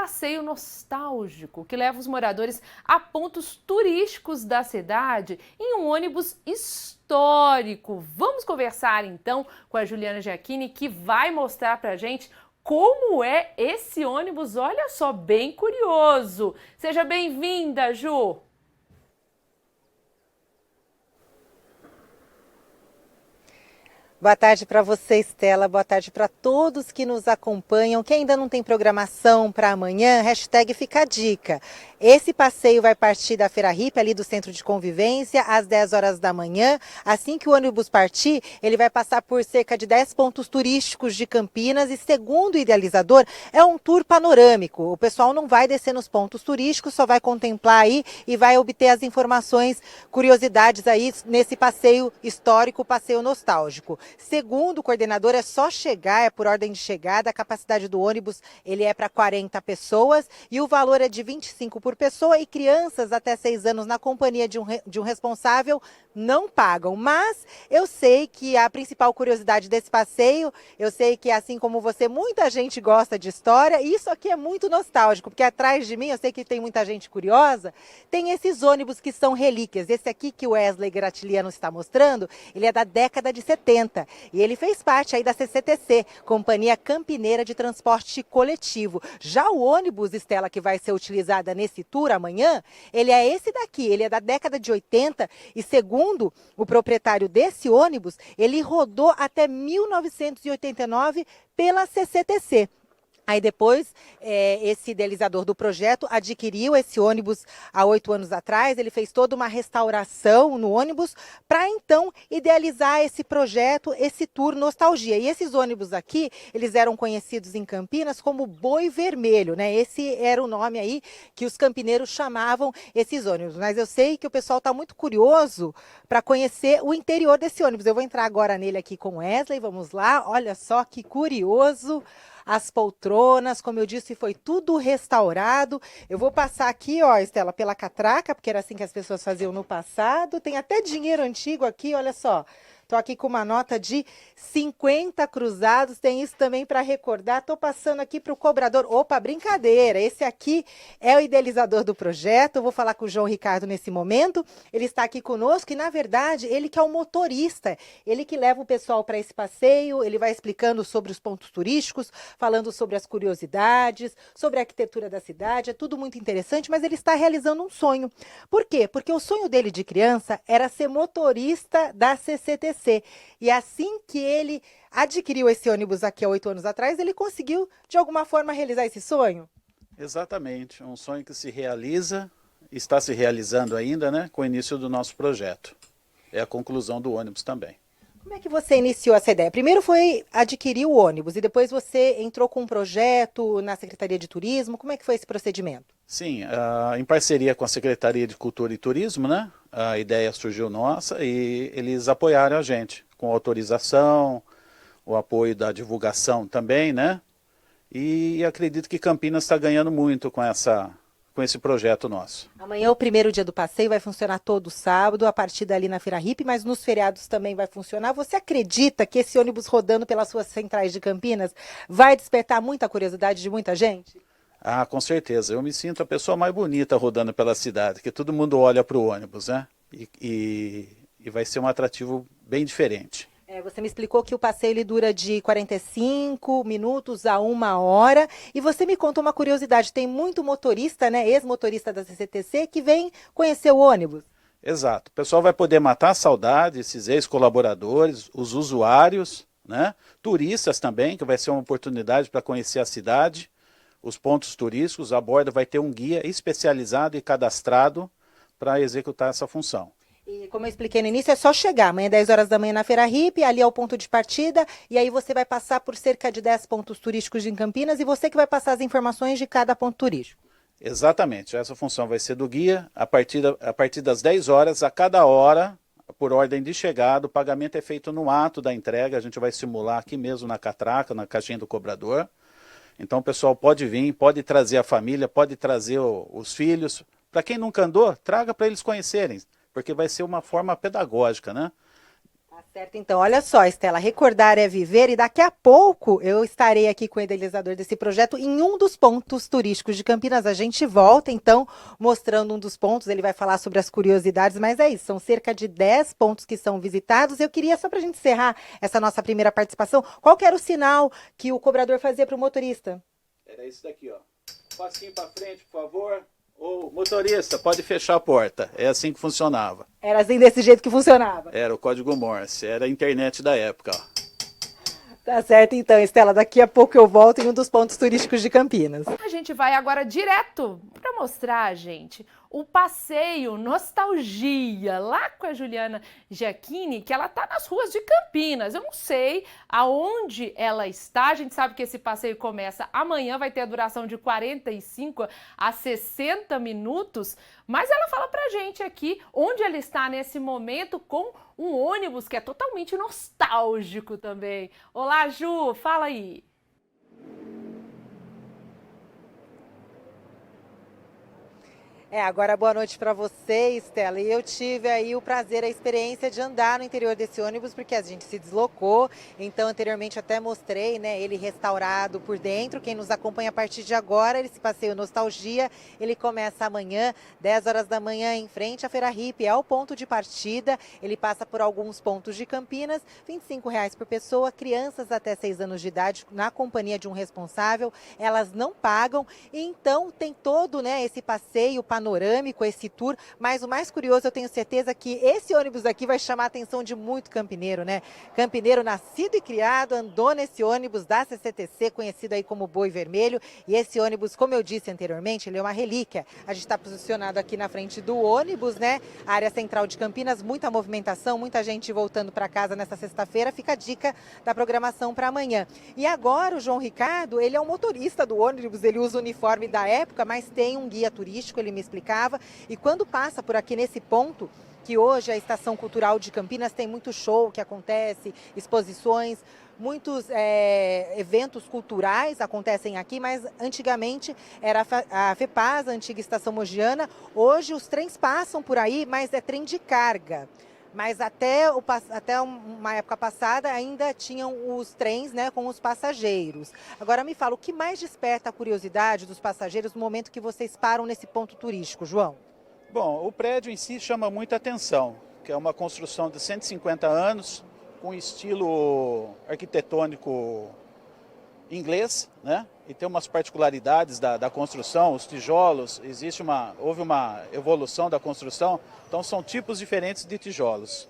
passeio nostálgico que leva os moradores a pontos turísticos da cidade em um ônibus histórico. Vamos conversar então com a Juliana Giachini, que vai mostrar pra gente como é esse ônibus. Olha só, bem curioso. Seja bem-vinda, Ju! Boa tarde para você, Estela. Boa tarde para todos que nos acompanham. Quem ainda não tem programação para amanhã, hashtag fica a dica. Esse passeio vai partir da Feira Hippie, ali do Centro de Convivência, às 10 horas da manhã. Assim que o ônibus partir, ele vai passar por cerca de 10 pontos turísticos de Campinas e, segundo o idealizador, é um tour panorâmico. O pessoal não vai descer nos pontos turísticos, só vai contemplar aí e vai obter as informações, curiosidades aí nesse passeio histórico, passeio nostálgico. Segundo o coordenador, é só chegar, é por ordem de chegada. A capacidade do ônibus ele é para 40 pessoas e o valor é de 25 por pessoa, e crianças até 6 anos na companhia de um responsável não pagam. Mas eu sei que a principal curiosidade desse passeio, eu sei que assim como você, muita gente gosta de história, e isso aqui é muito nostálgico, porque atrás de mim, eu sei que tem muita gente curiosa, tem esses ônibus que são relíquias. Esse aqui que o Wesley Gratiliano está mostrando, ele é da década de 70. E ele fez parte aí da CCTC, Companhia Campineira de Transporte Coletivo. Já o ônibus, Estela, que vai ser utilizada nesse tour amanhã, ele é esse daqui, ele é da década de 80 e, segundo o proprietário desse ônibus, ele rodou até 1989 pela CCTC. Aí depois, esse idealizador do projeto adquiriu esse ônibus há 8 anos atrás. Ele fez toda uma restauração no ônibus para então idealizar esse projeto, esse tour nostalgia. E esses ônibus aqui, eles eram conhecidos em Campinas como Boi Vermelho, né? Esse era o nome aí que os campineiros chamavam esses ônibus. Mas eu sei que o pessoal está muito curioso para conhecer o interior desse ônibus. Eu vou entrar agora nele aqui com o Wesley, vamos lá. Olha só que curioso. As poltronas, como eu disse, foi tudo restaurado. Eu vou passar aqui, ó, Estela, pela catraca, porque era assim que as pessoas faziam no passado. Tem até dinheiro antigo aqui, olha só. Estou aqui com uma nota de 50 cruzados, tem isso também para recordar. Estou passando aqui para o cobrador. Opa, brincadeira, esse aqui é o idealizador do projeto. Eu vou falar com o João Ricardo nesse momento. Ele está aqui conosco e, na verdade, ele que é o motorista. Ele que leva o pessoal para esse passeio, ele vai explicando sobre os pontos turísticos, falando sobre as curiosidades, sobre a arquitetura da cidade. É tudo muito interessante, mas ele está realizando um sonho. Por quê? Porque o sonho dele de criança era ser motorista da CCTC. E assim que ele adquiriu esse ônibus aqui há 8 anos atrás, ele conseguiu, de alguma forma, realizar esse sonho? Exatamente, um sonho que se realiza, está se realizando ainda, né, com o início do nosso projeto. É a conclusão do ônibus também. Como é que você iniciou essa ideia? Primeiro foi adquirir o ônibus e depois você entrou com um projeto na Secretaria de Turismo. Como é que foi esse procedimento? Sim, em parceria com a Secretaria de Cultura e Turismo, né, a ideia surgiu nossa e eles apoiaram a gente com autorização, o apoio da divulgação também, né? E acredito que Campinas está ganhando muito com esse projeto nosso. Amanhã é o primeiro dia do passeio, vai funcionar todo sábado, a partir dali na Feira Hippie, mas nos feriados também vai funcionar. Você acredita que esse ônibus rodando pelas suas centrais de Campinas vai despertar muita curiosidade de muita gente? Ah, com certeza. Eu me sinto a pessoa mais bonita rodando pela cidade, que todo mundo olha para o ônibus, né? E vai ser um atrativo bem diferente. Você me explicou que o passeio ele dura de 45 minutos a 1 hora. E você me contou uma curiosidade, tem muito motorista, né, ex-motorista da CCTC, que vem conhecer o ônibus. Exato. O pessoal vai poder matar a saudade, esses ex-colaboradores, os usuários, né? Turistas também, que vai ser uma oportunidade para conhecer a cidade, os pontos turísticos. A bordo vai ter um guia especializado e cadastrado para executar essa função. E como eu expliquei no início, é só chegar amanhã 10 horas da manhã na Feira Hippie, ali é o ponto de partida, e aí você vai passar por cerca de 10 pontos turísticos em Campinas, e você que vai passar as informações de cada ponto turístico. Exatamente, essa função vai ser do guia a partir das 10 horas, a cada hora, por ordem de chegada. O pagamento é feito no ato da entrega, a gente vai simular aqui mesmo na catraca, na caixinha do cobrador. Então o pessoal pode vir, pode trazer a família, pode trazer os filhos. Para quem nunca andou, traga para eles conhecerem, porque vai ser uma forma pedagógica, né? Tá certo, então, olha só, Estela, recordar é viver e daqui a pouco eu estarei aqui com o idealizador desse projeto em um dos pontos turísticos de Campinas. A gente volta, então, mostrando um dos pontos, ele vai falar sobre as curiosidades, mas é isso, são cerca de 10 pontos que são visitados. Eu queria, só para a gente encerrar essa nossa primeira participação, qual que era o sinal que o cobrador fazia para o motorista? Era isso daqui, ó. Passinho para frente, por favor. Ô, motorista, pode fechar a porta. É assim que funcionava. Era assim, desse jeito que funcionava. Era o código Morse, era a internet da época, ó. Tá certo, então, Estela, daqui a pouco eu volto em um dos pontos turísticos de Campinas. A gente vai agora direto para mostrar, gente, o passeio Nostalgia, lá com a Juliana Giacchini, que ela tá nas ruas de Campinas. Eu não sei aonde ela está, a gente sabe que esse passeio começa amanhã, vai ter a duração de 45 a 60 minutos, mas ela fala pra gente aqui onde ela está nesse momento com um ônibus que é totalmente nostálgico também. Olá, Ju, fala aí. Agora boa noite para você, Estela. E eu tive aí o prazer, a experiência de andar no interior desse ônibus, porque a gente se deslocou. Então, anteriormente até mostrei, né, ele restaurado por dentro. Quem nos acompanha a partir de agora, esse passeio Nostalgia, ele começa amanhã, 10 horas da manhã, em frente à Feira Hippie. É o ponto de partida. Ele passa por alguns pontos de Campinas, R$ 25,00 por pessoa. Crianças até 6 anos de idade, na companhia de um responsável, elas não pagam. Então, tem todo, né, esse passeio panorâmico, esse tour, mas o mais curioso, eu tenho certeza que esse ônibus aqui vai chamar a atenção de muito campineiro, né? Campineiro nascido e criado, andou nesse ônibus da CCTC, conhecido aí como Boi Vermelho, e esse ônibus, como eu disse anteriormente, ele é uma relíquia. A gente está posicionado aqui na frente do ônibus, né? A área central de Campinas, muita movimentação, muita gente voltando para casa nessa sexta-feira, fica a dica da programação para amanhã. E agora o João Ricardo, ele é o motorista do ônibus, ele usa o uniforme da época, mas tem um guia turístico, ele me explicava, e quando passa por aqui nesse ponto, que hoje é a Estação Cultural de Campinas, tem muito show que acontece, exposições, muitos eventos culturais acontecem aqui, mas antigamente era a FEPAS, a antiga Estação Mogiana. Hoje os trens passam por aí, mas é trem de carga. Mas até uma época passada ainda tinham os trens, né, com os passageiros. Agora me fala, o que mais desperta a curiosidade dos passageiros no momento que vocês param nesse ponto turístico, João? Bom, o prédio em si chama muita atenção, que é uma construção de 150 anos, com estilo arquitetônico inglês, né? E tem umas particularidades da construção, os tijolos, houve uma evolução da construção, então são tipos diferentes de tijolos.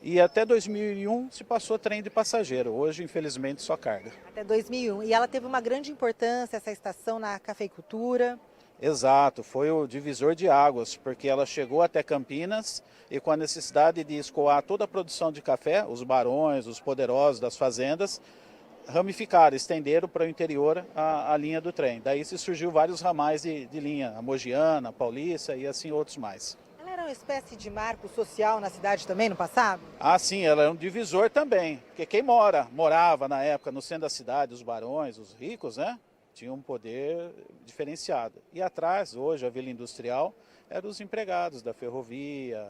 E até 2001 se passou trem de passageiro, hoje infelizmente só carga. Até 2001, e ela teve uma grande importância, essa estação, na cafeicultura. Exato, foi o divisor de águas, porque ela chegou até Campinas e com a necessidade de escoar toda a produção de café, os barões, os poderosos das fazendas, ramificaram, estenderam para o interior a linha do trem. Daí se surgiu vários ramais de linha, a Mogiana, a Paulista e assim outros mais. Ela era uma espécie de marco social na cidade também no passado? Ah, sim, ela é um divisor também, porque quem morava na época no centro da cidade, os barões, os ricos, né? Tinha um poder diferenciado. E atrás, hoje, a Vila Industrial, eram os empregados da ferrovia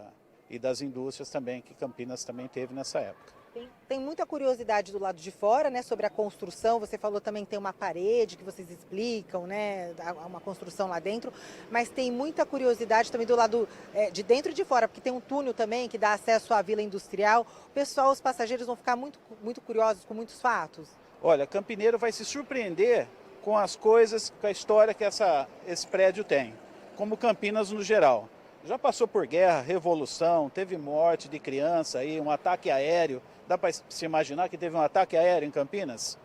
e das indústrias também, que Campinas também teve nessa época. Tem muita curiosidade do lado de fora, né, sobre a construção. Você falou também que tem uma parede que vocês explicam, né, uma construção lá dentro, mas tem muita curiosidade também do lado de dentro e de fora, porque tem um túnel também que dá acesso à Vila Industrial. O pessoal, os passageiros vão ficar muito, muito curiosos com muitos fatos. Olha, campineiro vai se surpreender com as coisas, com a história que esse prédio tem, como Campinas no geral. Já passou por guerra, revolução, teve morte de criança, aí, um ataque aéreo. Dá para se imaginar que teve um ataque aéreo em Campinas?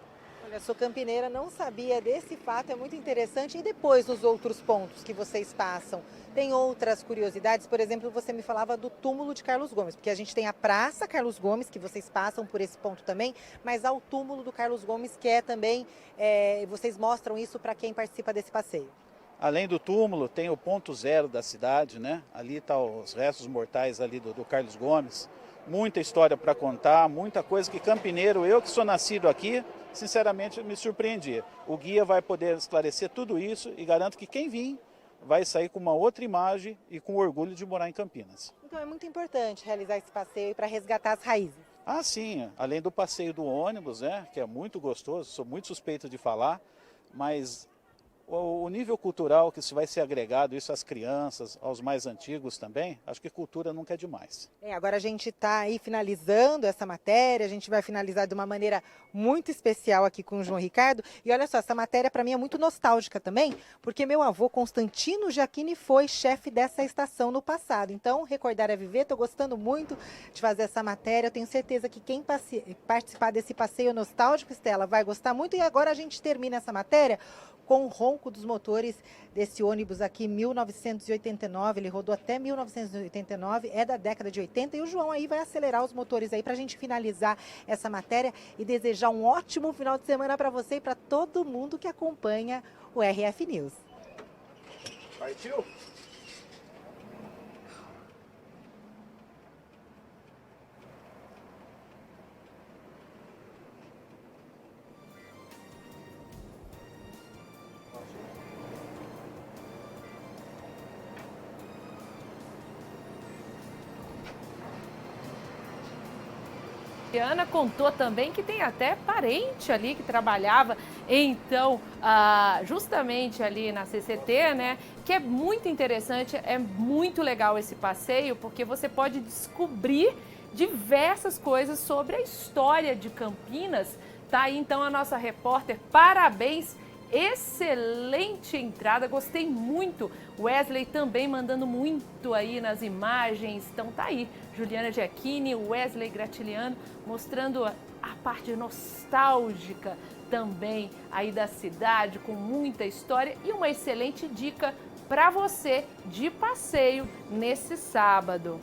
Olha, sou campineira, não sabia desse fato, é muito interessante. E depois, nos outros pontos que vocês passam, tem outras curiosidades? Por exemplo, você me falava do túmulo de Carlos Gomes, porque a gente tem a Praça Carlos Gomes, que vocês passam por esse ponto também, mas há o túmulo do Carlos Gomes, que é também, vocês mostram isso para quem participa desse passeio. Além do túmulo, tem o ponto zero da cidade, né? Ali estão os restos mortais ali do Carlos Gomes. Muita história para contar, muita coisa que campineiro, eu que sou nascido aqui, sinceramente me surpreendi. O guia vai poder esclarecer tudo isso e garanto que quem vir vai sair com uma outra imagem e com orgulho de morar em Campinas. Então é muito importante realizar esse passeio para resgatar as raízes. Ah, sim, além do passeio do ônibus, né, que é muito gostoso, sou muito suspeito de falar, mas o nível cultural que se vai ser agregado, isso às crianças, aos mais antigos também, acho que cultura nunca é demais. Agora a gente está aí finalizando essa matéria, a gente vai finalizar de uma maneira muito especial aqui com o João Ricardo. E olha só, essa matéria para mim é muito nostálgica também, porque meu avô Constantino Giacchini foi chefe dessa estação no passado. Então, recordar é viver, estou gostando muito de fazer essa matéria. Eu tenho certeza que quem participar desse passeio nostálgico, Estela, vai gostar muito. E agora a gente termina essa matéria com o ronco dos motores desse ônibus aqui, 1989, ele rodou até 1989, é da década de 80, e o João aí vai acelerar os motores aí para a gente finalizar essa matéria e desejar um ótimo final de semana para você e para todo mundo que acompanha o RF News. Partiu? Ana contou também que tem até parente ali que trabalhava, então, justamente ali na CCT, né? Que é muito interessante, é muito legal esse passeio, porque você pode descobrir diversas coisas sobre a história de Campinas. Tá aí então a nossa repórter, parabéns! Excelente entrada, gostei muito. Wesley também mandando muito aí nas imagens. Então tá aí, Juliana Giacchini, Wesley Gratiliano, mostrando a parte nostálgica também aí da cidade, com muita história e uma excelente dica para você de passeio nesse sábado.